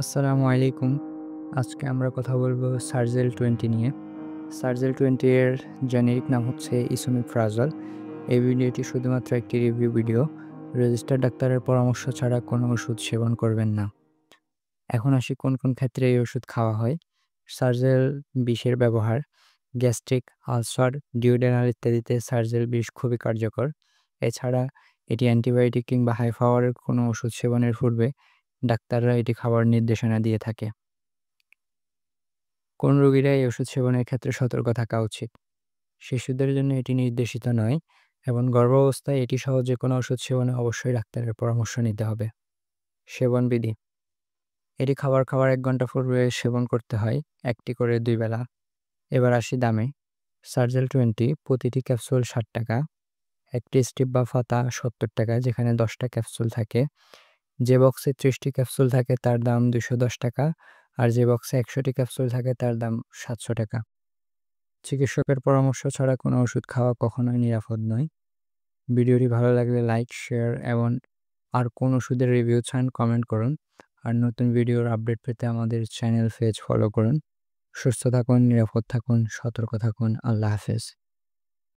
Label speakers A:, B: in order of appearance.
A: আসসালামু আলাইকুম। আজকে আমরা কথা বলব সার্জেল 20 নিয়ে। সার্জেল 20 এর জেনেরিক নাম হচ্ছে ইসোমিপ্রাজল। এই ভিডিওটি শুধুমাত্র একটি রিভিউ ভিডিও। রেজিস্টার্ড ডাক্তারের পরামর্শ ছাড়া কোনো ওষুধ সেবন করবেন না। এখন আসি কোন কোন ক্ষেত্রে এই ওষুধ খাওয়া হয়। সার্জেল বিষের ব্যবহার গ্যাস্ট্রিক, আলসার, ডিউডেনাল ইত্যাদিতে সার্জেল বিষ খুবই কার্যকর। এছাড়া এটি অ্যান্টিবায়োটিক কিংবা হাই পাওয়ারের কোনো ওষুধ সেবনের পূর্বে ডাক্তাররা এটি খাওয়ার নির্দেশনা দিয়ে থাকে। কোন রোগীরা এই ওষুধ সেবনের ক্ষেত্রে সতর্ক থাকা উচিত? শিশুদের জন্য এটি নির্দেশিত নয় এবং গর্ভাবস্থায় এটি সহ যে কোনো ওষুধ সেবনে অবশ্যই ডাক্তারের পরামর্শ নিতে হবে। সেবন বিধি: এটি খাওয়ার 1 ঘন্টা পূর্বে সেবন করতে হয়, একটি করে 2 বেলা। এবার আসি দামে। সার্জেল 20 প্রতিটি ক্যাপসুল ৳60, একটি স্ট্রিপ বা পাতা ৳70, যেখানে 10টা ক্যাপসুল থাকে। যে বক্সে 30টি ক্যাপসুল থাকে তার দাম ৳210, আর যে বক্সে 100টি ক্যাপসুল থাকে তার দাম ৳700। চিকিৎসকের পরামর্শ ছাড়া কোনো ওষুধ খাওয়া কখনোই নিরাপদ নয়। ভিডিওটি ভালো লাগলে লাইক, শেয়ার এবং আর কোন ওষুধের রিভিউ চান কমেন্ট করুন। আর নতুন ভিডিওর আপডেট পেতে আমাদের চ্যানেল পেজ ফলো করুন। সুস্থ থাকুন, নিরাপদ থাকুন, সতর্ক থাকুন। আল্লাহ হাফেজ।